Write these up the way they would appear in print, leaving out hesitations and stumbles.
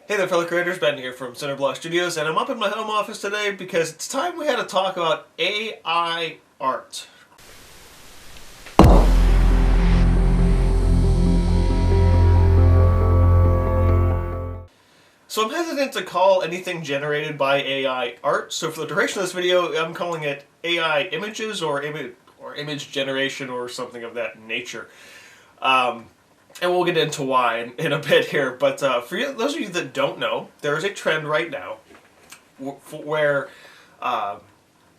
Hey there fellow creators, Ben here from Cinder Studios, and I'm up in my home office today because it's time we had to talk about AI art. So I'm hesitant to call anything generated by AI art, so for the duration of this video I'm calling it AI images or image generation or something of that nature. And we'll get into why in a bit here, but for those of you that don't know, there is a trend right now where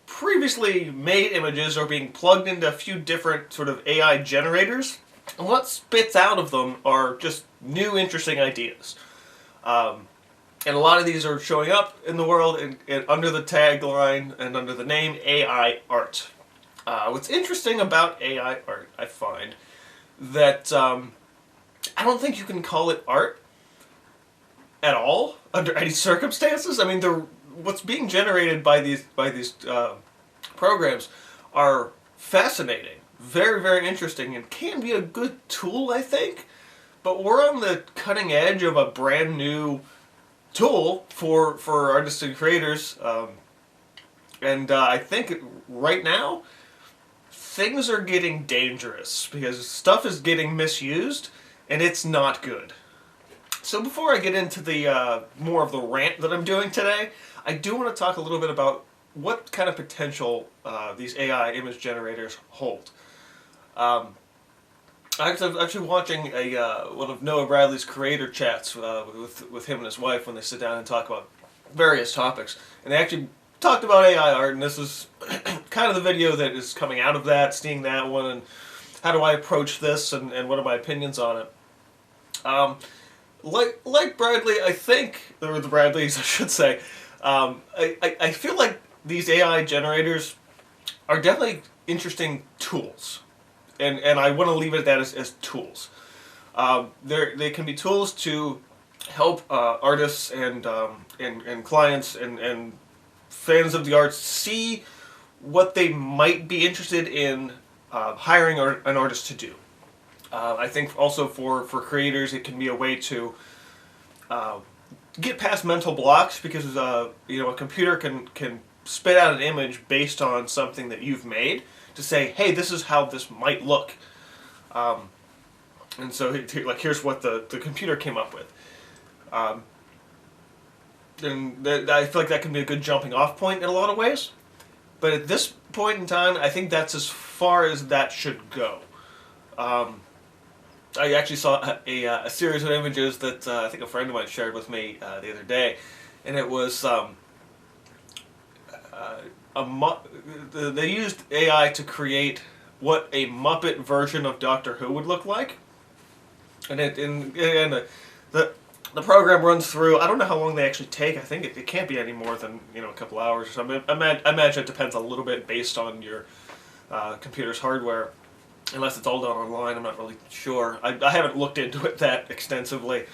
previously made images are being plugged into a few different sort of AI generators, and what spits out of them are just new interesting ideas. And a lot of these are showing up in the world under the tagline and under the name AI art. What's interesting about AI art, I find, that I don't think you can call it art at all under any circumstances. I mean, what's being generated by these programs are fascinating, very very interesting, and can be a good tool, I think. But we're on the cutting edge of a brand new tool for artists and creators, and I think right now things are getting dangerous because stuff is getting misused. And it's not good. So before I get into the more of the rant that I'm doing today, I do want to talk a little bit about what kind of potential these AI image generators hold. I was actually watching one of Noah Bradley's creator chats with him and his wife when they sit down and talk about various topics. And they actually talked about AI art, and this is kind of the video that is coming out of that, seeing that one, and how do I approach this, and what are my opinions on it. Like Bradley, I think, or the Bradleys, I should say, I feel like these AI generators are definitely interesting tools, and I want to leave it at that as tools. They can be tools to help artists and clients and fans of the arts see what they might be interested in hiring an artist to do. I think also for creators it can be a way to get past mental blocks because a computer can spit out an image based on something that you've made to say, hey, this is how this might look, and so like here's what the computer came up with, and I feel like that can be a good jumping off point in a lot of ways. But at this point in time, I think that's as far as that should go. I actually saw a series of images that I think a friend of mine shared with me the other day, and it was they used AI to create what a Muppet version of Doctor Who would look like, and the program runs through. I don't know how long they actually take. I think it can't be any more than a couple hours or something. I imagine it depends a little bit based on your computer's hardware. Unless it's all done online, I'm not really sure. I haven't looked into it that extensively.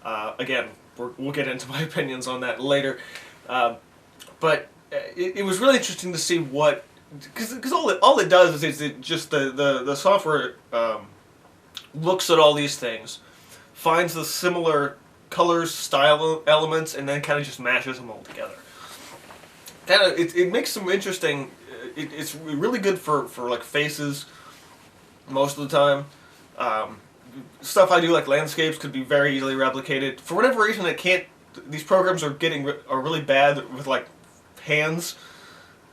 Again, we'll get into my opinions on that later. But it was really interesting to see what, because all it does is it just the software looks at all these things, finds the similar colors, style elements, and then kind of just mashes them all together. It makes some interesting. It's really good for like faces. Most of the time, stuff I do like landscapes could be very easily replicated. For whatever reason, it can't. These programs are really bad with like hands.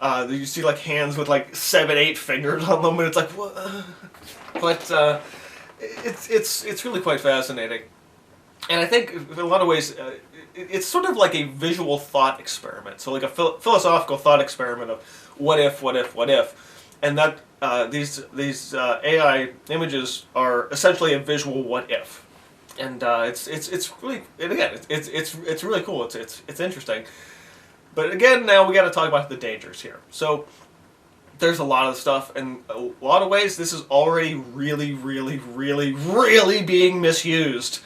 You see like hands with like 7-8 fingers on them, and it's like what? But it's really quite fascinating, and I think in a lot of ways it's sort of like a visual thought experiment. So like a philosophical thought experiment of what if, and that. These AI images are essentially a visual what if, and it's really, and again it's really cool. It's interesting, but again now we got to talk about the dangers here. So there's a lot of stuff, and a lot of ways this is already really being misused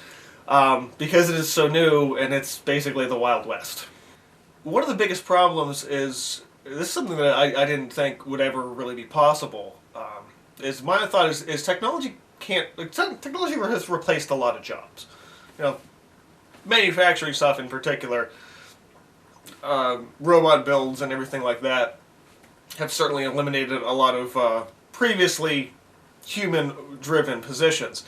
because it is so new and it's basically the Wild West. One of the biggest problems is. This is something that I didn't think would ever really be possible. Is my thought is technology can't. Technology has replaced a lot of jobs. manufacturing stuff in particular, robot builds and everything like that have certainly eliminated a lot of previously human-driven positions.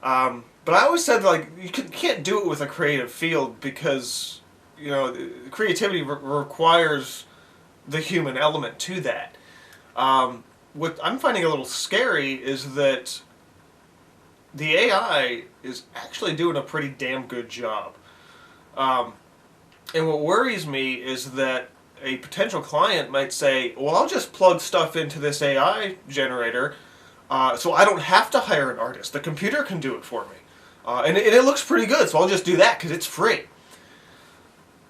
But I always said, like, you can't do it with a creative field because, you know, creativity requires the human element to that. What I'm finding a little scary is that the AI is actually doing a pretty damn good job. And what worries me is that a potential client might say, well, I'll just plug stuff into this AI generator so I don't have to hire an artist. The computer can do it for me. And it looks pretty good, so I'll just do that because it's free.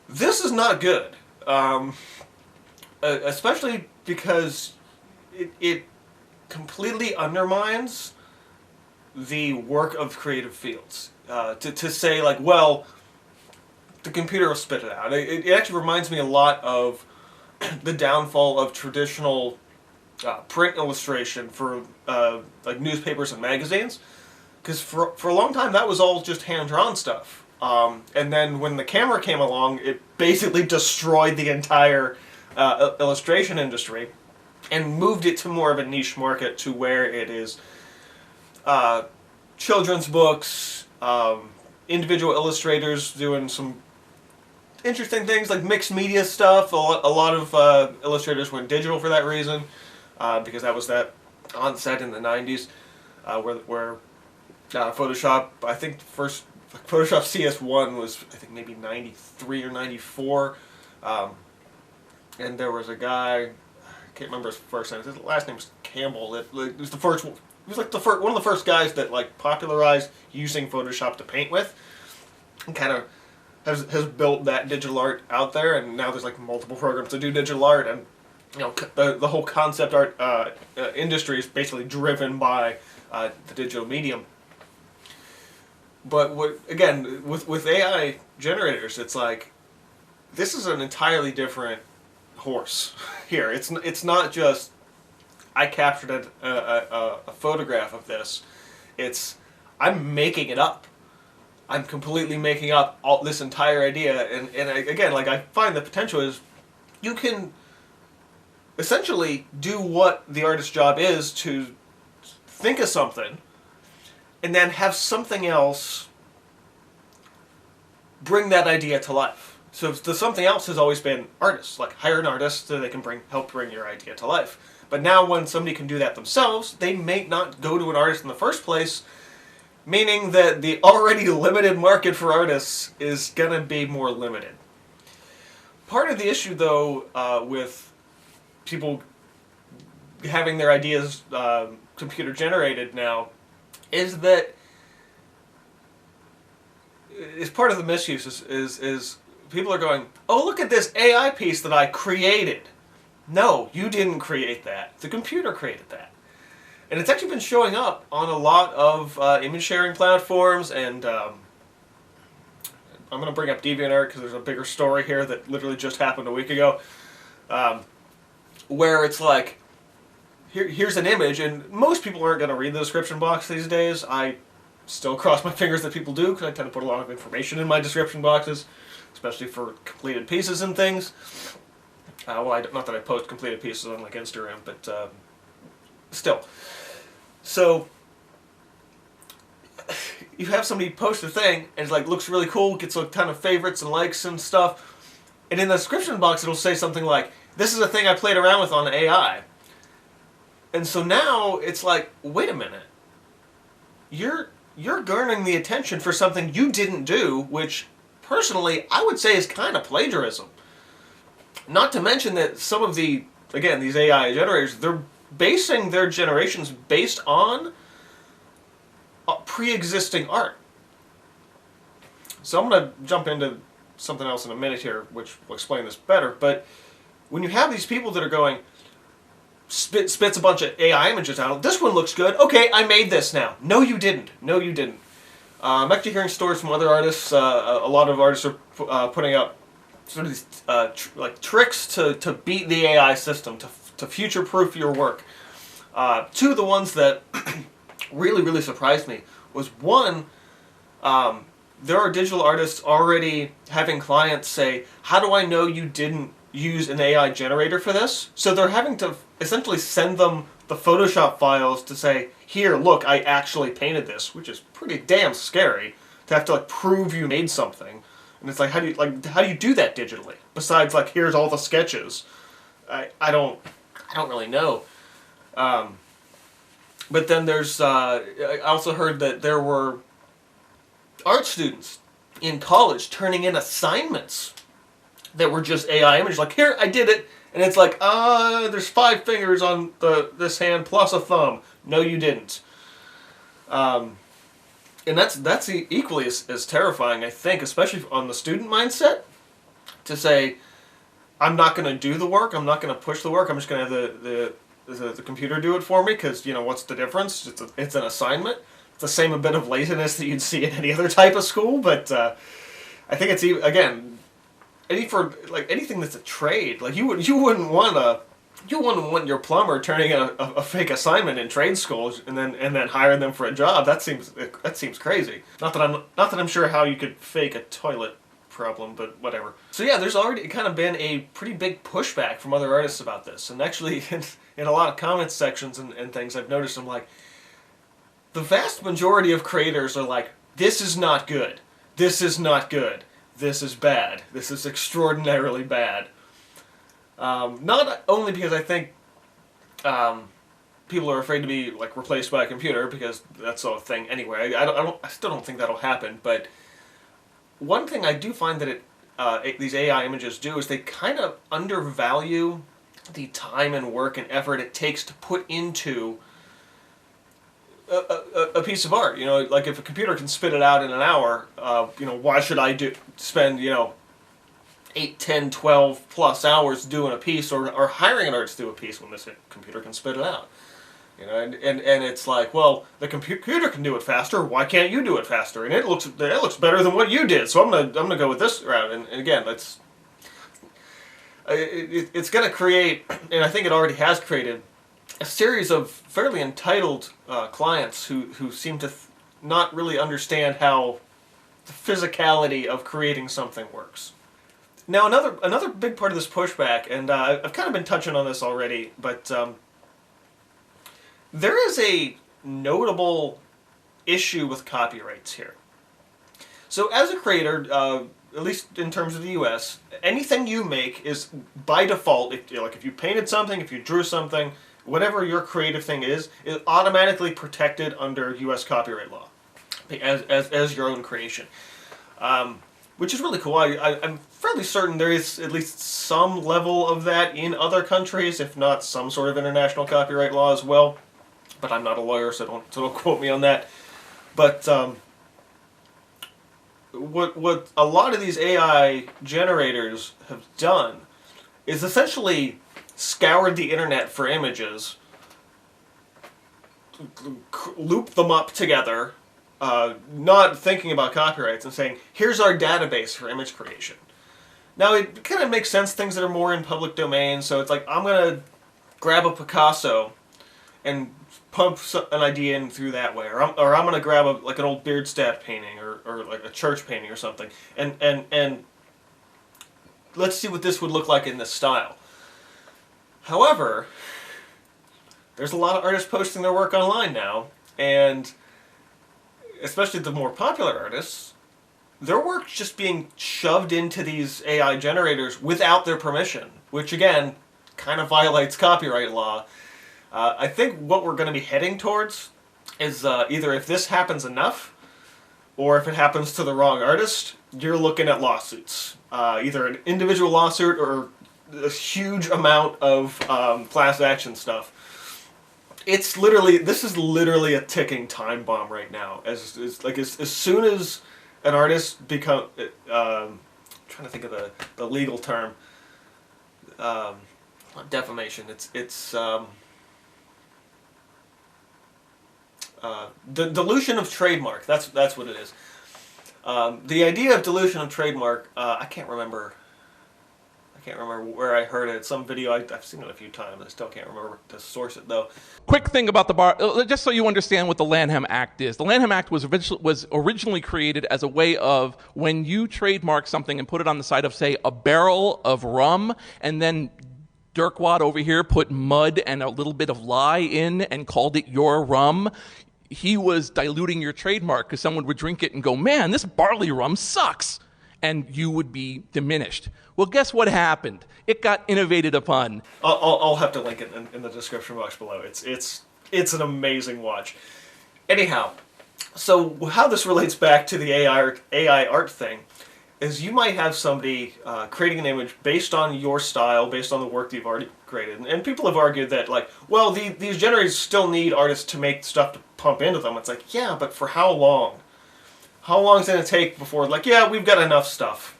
This is not good. Especially because it completely undermines the work of creative fields. To say, like, well, the computer will spit it out. It actually reminds me a lot of the downfall of traditional print illustration for like newspapers and magazines. Because for a long time that was all just hand-drawn stuff. And then when the camera came along, it basically destroyed the entire illustration industry and moved it to more of a niche market to where it is children's books, individual illustrators doing some interesting things like mixed media stuff. A lot of illustrators went digital for that reason, because that was that onset in the 90s where Photoshop, I think first Photoshop CS1 was, I think, maybe 93 or 94, and there was a guy, I can't remember his first name, his last name was Campbell. It was the first. He was like one of the first guys that like popularized using Photoshop to paint with, and kind of has built that digital art out there. And now there's like multiple programs to do digital art, and you know the whole concept art industry is basically driven by the digital medium. But again, with AI generators, it's like this is an entirely different horse here. It's not just I captured a photograph of this. I'm making it up. I'm completely making up this entire idea, and again, like, I find the potential is you can essentially do what the artist's job is to think of something and then have something else bring that idea to life. So the something else has always been artists, like hire an artist so they can help bring your idea to life. But now when somebody can do that themselves, they may not go to an artist in the first place, meaning that the already limited market for artists is going to be more limited. Part of the issue, though, with people having their ideas computer generated now is that is part of the misuse is people are going, oh, look at this AI piece that I created. No, you didn't create that. The computer created that. And it's actually been showing up on a lot of image sharing platforms, and I'm going to bring up DeviantART because there's a bigger story here that literally just happened a week ago, where it's like, here's an image, and most people aren't going to read the description box these days. I still cross my fingers that people do, because I tend to put a lot of information in my description boxes, especially for completed pieces and things. Well, not that I post completed pieces on like Instagram, but still. So you have somebody post a thing, and it's like looks really cool, gets a ton of favorites and likes and stuff, and in the description box it'll say something like, "This is a thing I played around with on AI." And so now it's like, wait a minute, you're garnering the attention for something you didn't do, which personally I would say is kind of plagiarism. Not to mention that some of these AI generators, they're basing their generations based on pre-existing art. So I'm going to jump into something else in a minute here, which will explain this better. But when you have these people that are going, spits a bunch of AI images out, this one looks good, okay, I made this now. No, you didn't. No, you didn't. I'm actually hearing stories from other artists. A lot of artists are putting out sort of these like tricks to beat the AI system, to future-proof your work. Two of the ones that really, really surprised me was one, there are digital artists already having clients say, how do I know you didn't use an AI generator for this? So they're having to essentially send them the Photoshop files to say, here, look, I actually painted this, which is pretty damn scary to have to like prove you made something. And it's like, how do you do that digitally? Besides, like, here's all the sketches. I don't really know. But then there's I also heard that there were art students in college turning in assignments that were just AI images. Like, here, I did it. And it's like, there's 5 fingers on this hand plus a thumb. No, you didn't. And that's equally as terrifying, I think, especially on the student mindset, to say, I'm not going to do the work, I'm not going to push the work, I'm just going to have the computer do it for me, because, what's the difference? It's an assignment. It's the same a bit of laziness that you'd see in any other type of school, but I think it's, again, anything that's a trade, like you wouldn't want your plumber turning in a fake assignment in trade schools and then hiring them for a job. That seems crazy. Not that I'm sure how you could fake a toilet problem, but whatever. So yeah, there's already kind of been a pretty big pushback from other artists about this, and actually in a lot of comments sections and things, I've noticed them like, the vast majority of creators are like, this is not good, this is not good, this is bad, this is extraordinarily bad. Not only because I think people are afraid to be like replaced by a computer, because that's a thing anyway. I still don't think that'll happen. But one thing I do find that these AI images do is they kind of undervalue the time and work and effort it takes to put into a piece of art. Like if a computer can spit it out in an hour, why should I spend 8, 10, 12 plus hours doing a piece or hiring an artist to do a piece when this computer can spit it out? And it's like, well, the computer can do it faster. Why can't you do it faster? And it looks better than what you did. So I'm gonna go with this route. And again, it's gonna create, and I think it already has created, a series of fairly entitled clients who seem to not really understand how the physicality of creating something works. Now, another big part of this pushback, and I've kind of been touching on this already, but there is a notable issue with copyrights here. So as a creator, at least in terms of the US, anything you make is, by default, if you painted something, if you drew something, whatever your creative thing is automatically protected under US copyright law as your own creation. Which is really cool. I'm fairly certain there is at least some level of that in other countries, if not some sort of international copyright law as well. But I'm not a lawyer, so don't quote me on that. But what a lot of these AI generators have done is essentially scoured the internet for images, loop them up together, not thinking about copyrights, and saying, here's our database for image creation. Now, it kind of makes sense, things that are more in public domain, so it's like, I'm going to grab a Picasso and pump an idea in through that way, or I'm going to grab an old Beardstaff painting, or like a church painting or something, and let's see what this would look like in this style. However, there's a lot of artists posting their work online now, and especially the more popular artists, their work's just being shoved into these AI generators without their permission, which again, kind of violates copyright law. I think what we're going to be heading towards is either if this happens enough, or if it happens to the wrong artist, you're looking at lawsuits. Either an individual lawsuit or a huge amount of class action stuff. This is literally a ticking time bomb right now. As soon as an artist I'm trying to think of the legal term, defamation. It's the dilution of trademark. That's what it is. The idea of dilution of trademark. I can't remember I can't remember where I heard it. Some video, I've seen it a few times. I still can't remember to source it, though. Quick thing about the bar, just so you understand what the Lanham Act is. The Lanham Act was originally created as a way of when you trademark something and put it on the side of, say, a barrel of rum, and then Dirkwad over here put mud and a little bit of lye in and called it your rum. He was diluting your trademark because someone would drink it and go, man, this barley rum sucks. And you would be diminished. Well, guess what happened? It got innovated upon. I'll have to link it in the description box below. It's an amazing watch. Anyhow, so how this relates back to the AI art thing is you might have somebody creating an image based on your style, based on the work that you've already created. And people have argued that, like, well, these generators still need artists to make stuff to pump into them. It's like, yeah, but for how long? How long is it going to take before, like, yeah, we've got enough stuff,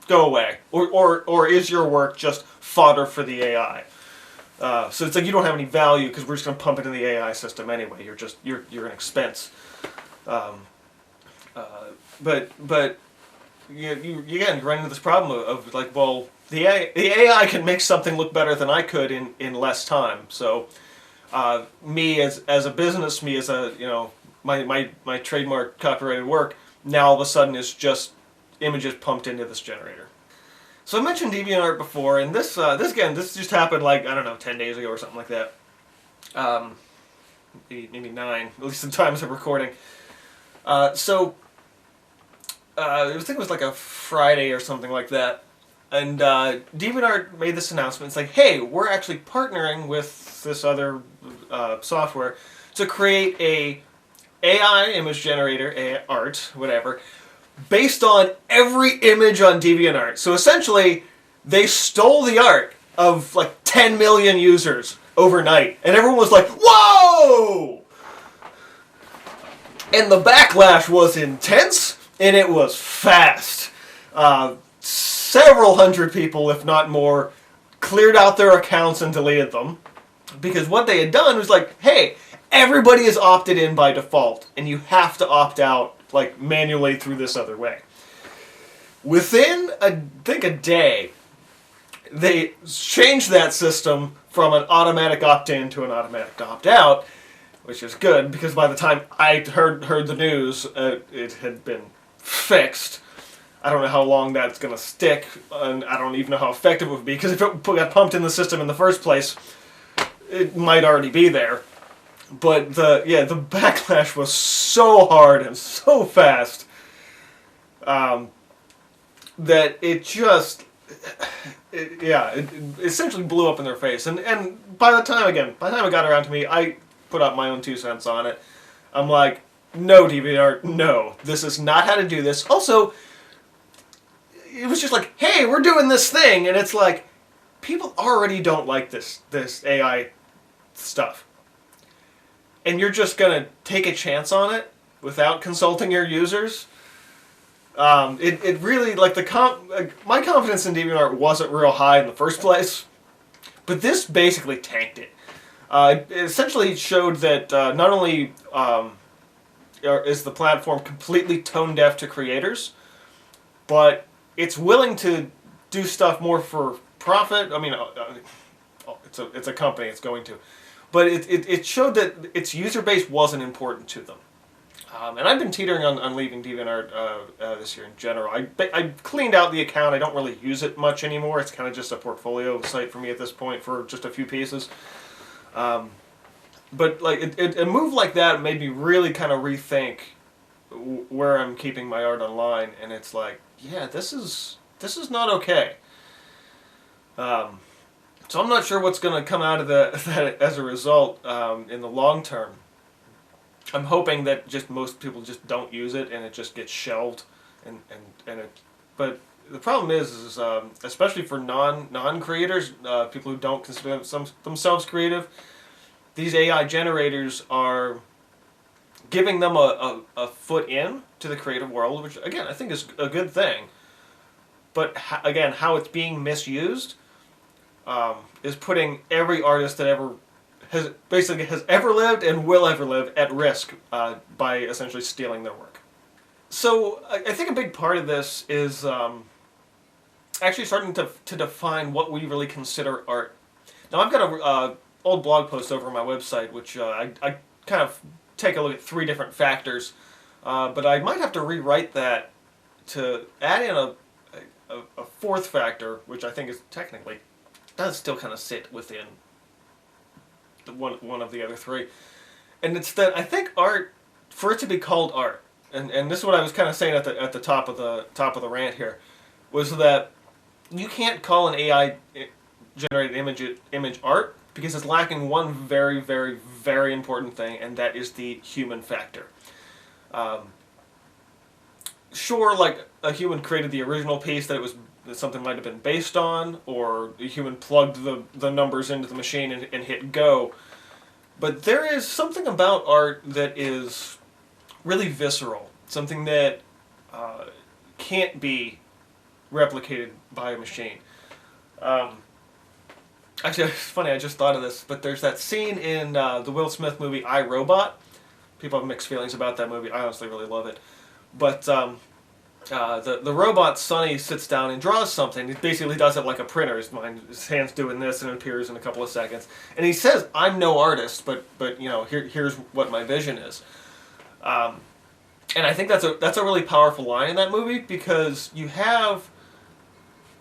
go away? Or is your work just fodder for the AI? So it's like you don't have any value because we're just going to pump it into the AI system anyway. You're an expense. But you again run into this problem of like, well, the AI can make something look better than I could in less time. So me as a business, me as a, you know, my trademark copyrighted work now all of a sudden is just images pumped into this generator. So I mentioned DeviantArt before, and this just happened like, I don't know, 10 days ago or something like that. Maybe 9, at least in times of recording. I think it was like a Friday or something like that. And DeviantArt made this announcement. It's like, hey, we're actually partnering with this other software to create a AI image generator, aiart, whatever, based on every image on DeviantArt. So essentially, they stole the art of like 10 million users overnight. And everyone was like, whoa! And the backlash was intense, and it was fast. Several hundred people, if not more, cleared out their accounts and deleted them. Because what they had done was like, hey, everybody is opted in by default, and you have to opt out like manually through this other way. Within, I think, a day, they changed that system from an automatic opt-in to an automatic opt-out, which is good, because by the time I heard the news, it had been fixed. I don't know how long that's going to stick, and I don't even know how effective it would be, because if it got pumped in the system in the first place, it might already be there. But the backlash was so hard and so fast that it just, it essentially blew up in their face. And by the time it got around to me, I put up my own 2 cents on it. I'm like, no, DeviantArt, no, this is not how to do this. Also, it was just like, hey, we're doing this thing, and it's like, people already don't like this AI stuff. And you're just going to take a chance on it without consulting your users? It really, like, my confidence in DeviantArt wasn't real high in the first place, but this basically tanked it. It essentially showed that not only is the platform completely tone deaf to creators, but it's willing to do stuff more for profit. I mean, it's a company, it's going to. But it showed that its user base wasn't important to them. And I've been teetering on leaving DeviantArt this year in general. I cleaned out the account. I don't really use it much anymore. It's kind of just a portfolio site for me at this point for just a few pieces. But like a move like that made me really kind of rethink where I'm keeping my art online. And it's like, yeah, this is not okay. So I'm not sure what's going to come out of that as a result in the long term. I'm hoping that just most people just don't use it and it just gets shelved, But the problem is especially for non-creators, people who don't consider themselves creative, these AI generators are giving them a foot in to the creative world, which again I think is a good thing. But again, how it's being misused is putting every artist that has ever lived and will ever live at risk by essentially stealing their work. So I think a big part of this is actually starting to define what we really consider art. Now, I've got a old blog post over on my website, which I kind of take a look at 3 different factors, but I might have to rewrite that to add in a 4th factor, which I think is technically does still kind of sit within the one of the other 3, and it's that I think art, for it to be called art, and this is what I was kind of saying at the top of the rant here, was that you can't call an AI generated image art because it's lacking one very, very, very important thing, and that is the human factor. Sure, like a human created the original piece that something might have been based on, or a human plugged the numbers into the machine and hit go. But there is something about art that is really visceral, something that can't be replicated by a machine. Actually, it's funny, I just thought of this, but there's that scene in the Will Smith movie I, Robot. People have mixed feelings about that movie. I honestly really love it. But the robot, Sonny, sits down and draws something. He basically does it like a printer. His hand's doing this and it appears in a couple of seconds. And he says, "I'm no artist, but you know, here's what my vision is." And I think that's a really powerful line in that movie, because you have,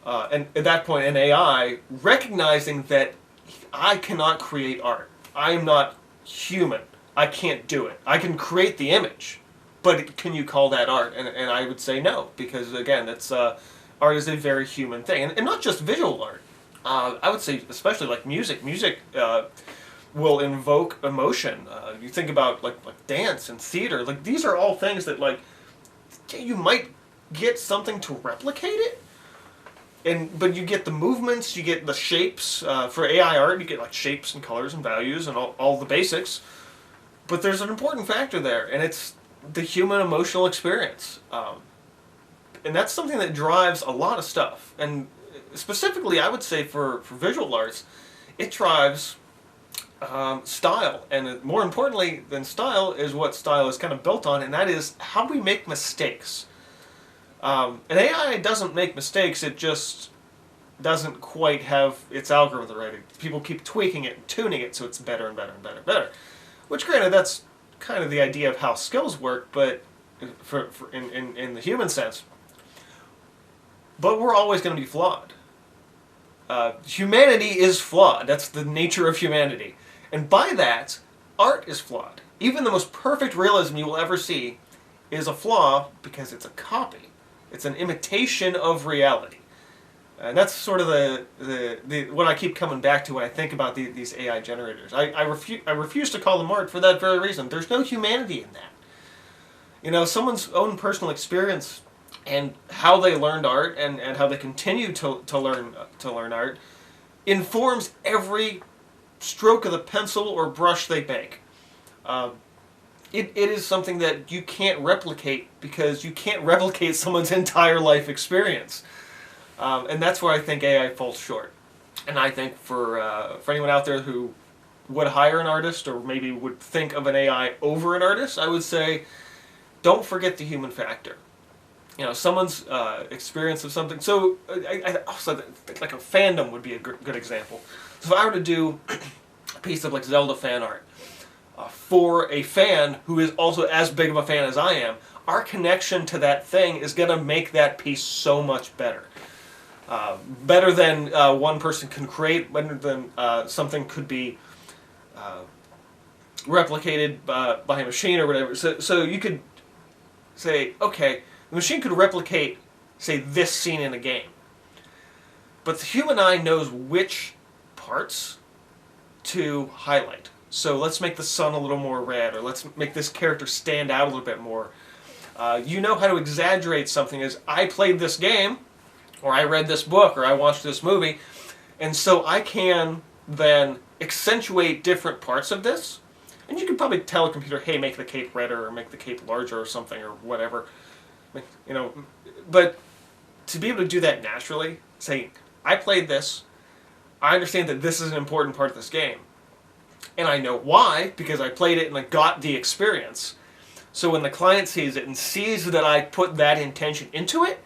and at that point, an AI recognizing that I cannot create art. I am not human. I can't do it. I can create the image, but can you call that art? And I would say no, because again, that's art is a very human thing, and not just visual art. I would say especially like music. Music will invoke emotion. You think about like dance and theater. Like these are all things that like you might get something to replicate it, but you get the movements, you get the shapes. For AI art, you get like shapes and colors and values and all the basics. But there's an important factor there, and it's the human emotional experience. And that's something that drives a lot of stuff. And specifically, I would say for visual arts, it drives style. And more importantly than style is what style is kind of built on, and that is how we make mistakes. And AI doesn't make mistakes, it just doesn't quite have its algorithm right. People keep tweaking it and tuning it so it's better and better and better and better. Which, granted, that's kind of the idea of how skills work, but in the human sense. But we're always going to be flawed. Humanity is flawed. That's the nature of humanity. And by that, art is flawed. Even the most perfect realism you will ever see is a flaw because it's a copy. It's an imitation of reality. And that's sort of the what I keep coming back to when I think about these AI generators. I refuse to call them art for that very reason. There's no humanity in that. You know, someone's own personal experience and how they learned art and how they continue to learn art informs every stroke of the pencil or brush they make. It is something that you can't replicate because you can't replicate someone's entire life experience. And that's where I think AI falls short. And I think for anyone out there who would hire an artist or maybe would think of an AI over an artist, I would say don't forget the human factor. You know, someone's experience of something. So I also think like a fandom would be a good example. So if I were to do a piece of like Zelda fan art for a fan who is also as big of a fan as I am, our connection to that thing is going to make that piece so much better. Better than one person can create, better than something could be replicated by a machine or whatever. So you could say, okay, the machine could replicate, say, this scene in a game. But the human eye knows which parts to highlight. So let's make the sun a little more red, or let's make this character stand out a little bit more. You know how to exaggerate something as, I played this game, or I read this book, or I watched this movie, and so I can then accentuate different parts of this. And you can probably tell a computer, hey, make the cape redder, or make the cape larger, or something, or whatever. You know, but to be able to do that naturally, say, I played this, I understand that this is an important part of this game, and I know why, because I played it and I got the experience. So when the client sees it and sees that I put that intention into it,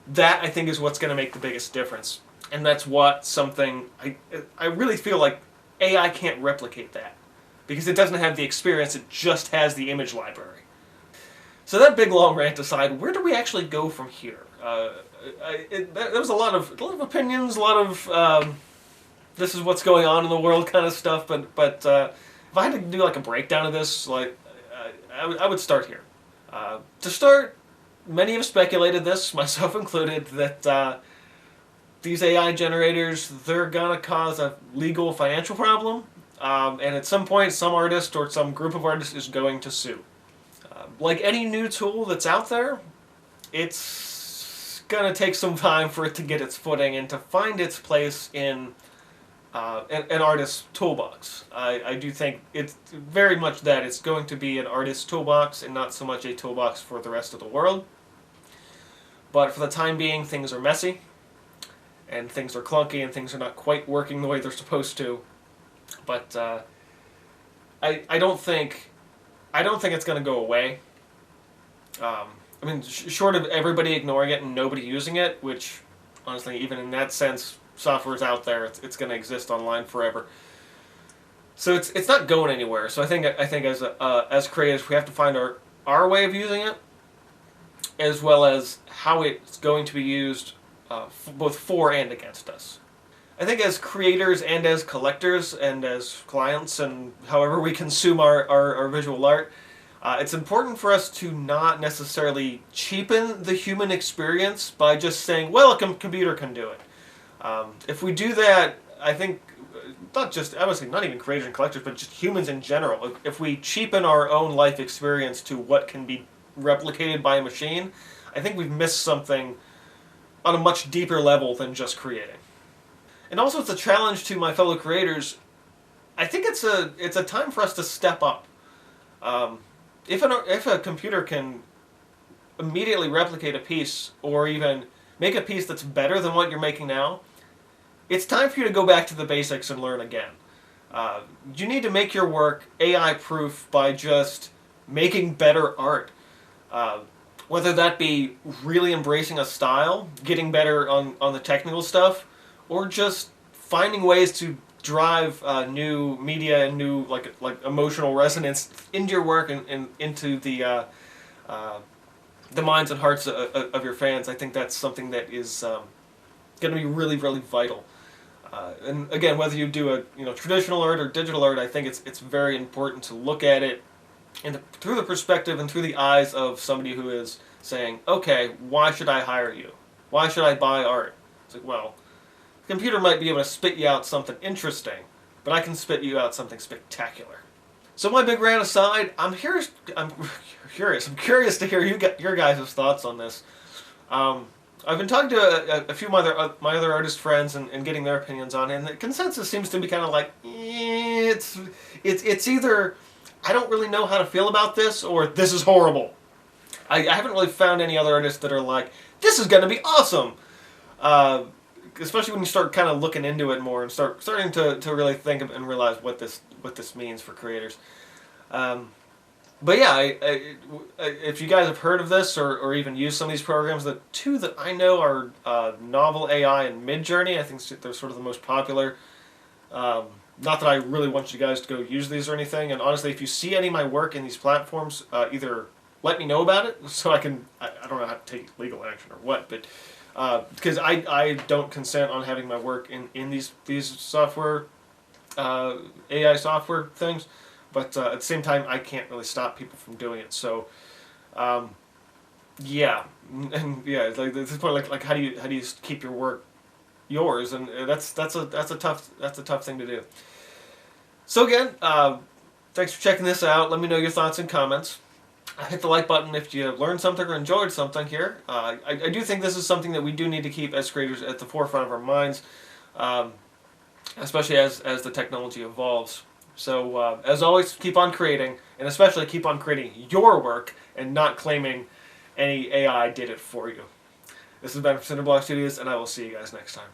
That, I think, is what's going to make the biggest difference. And that's what something... I really feel like AI can't replicate that. Because it doesn't have the experience, it just has the image library. So that big long rant aside, where do we actually go from here? There was a lot of opinions, a lot of this is what's going on in the world kind of stuff. But if I had to do like a breakdown of this, like I would start here. To start, many have speculated this, myself included, that these AI generators, they're gonna cause a legal financial problem, and at some point, some artist or some group of artists is going to sue. Like any new tool that's out there, it's gonna take some time for it to get its footing and to find its place in an artist's toolbox. I do think it's very much that it's going to be an artist's toolbox and not so much a toolbox for the rest of the world. But for the time being, things are messy, and things are clunky, and things are not quite working the way they're supposed to. But I don't think it's going to go away. I mean, short of everybody ignoring it and nobody using it, which honestly, even in that sense, software's out there. It's going to exist online forever. So it's not going anywhere. So I think as creators, we have to find our way of using it, as well as how it's going to be used, both for and against us. I think as creators and as collectors and as clients and however we consume our visual art, it's important for us to not necessarily cheapen the human experience by just saying, well, a computer can do it. If we do that, I think, obviously not even creators and collectors, but just humans in general, if we cheapen our own life experience to what can be replicated by a machine, I think we've missed something on a much deeper level than just creating. And also, it's a challenge to my fellow creators. I think it's a time for us to step up. If a computer can immediately replicate a piece, or even make a piece that's better than what you're making now, it's time for you to go back to the basics and learn again. You need to make your work AI-proof by just making better art. Whether that be really embracing a style, getting better on the technical stuff, or just finding ways to drive new media and new like emotional resonance into your work and into the minds and hearts of your fans. I think that's something that is going to be really, really vital. And again, whether you do a traditional art or digital art, I think it's very important to look at it through the perspective and through the eyes of somebody who is saying, okay, why should I hire you? Why should I buy art? It's like, well, the computer might be able to spit you out something interesting, but I can spit you out something spectacular. So my big rant aside, I'm curious to hear your guys' thoughts on this. I've been talking to a few of my other artist friends and getting their opinions on it, and the consensus seems to be kind of like, it's either I don't really know how to feel about this, or this is horrible. I haven't really found any other artists that are like, this is going to be awesome. Especially when you start kind of looking into it more and starting to really think and realize what this means for creators. But yeah, if you guys have heard of this or even used some of these programs, the two that I know are Novel AI and Midjourney. I think they're sort of the most popular. Not that I really want you guys to go use these or anything. And honestly, if you see any of my work in these platforms, either let me know about it so I don't know how to take legal action or what, but because I don't consent on having my work in these software, AI software things. But at the same time, I can't really stop people from doing it. So, yeah, and yeah, it's like at this point, like how do you keep your work yours? And that's a tough thing to do. So again, thanks for checking this out. Let me know your thoughts and comments. Hit the like button if you learned something or enjoyed something here. I do think this is something that we do need to keep as creators at the forefront of our minds, especially as the technology evolves. So, as always, keep on creating, and especially keep on creating your work and not claiming any AI did it for you. This has been from Cinder Studios, and I will see you guys next time.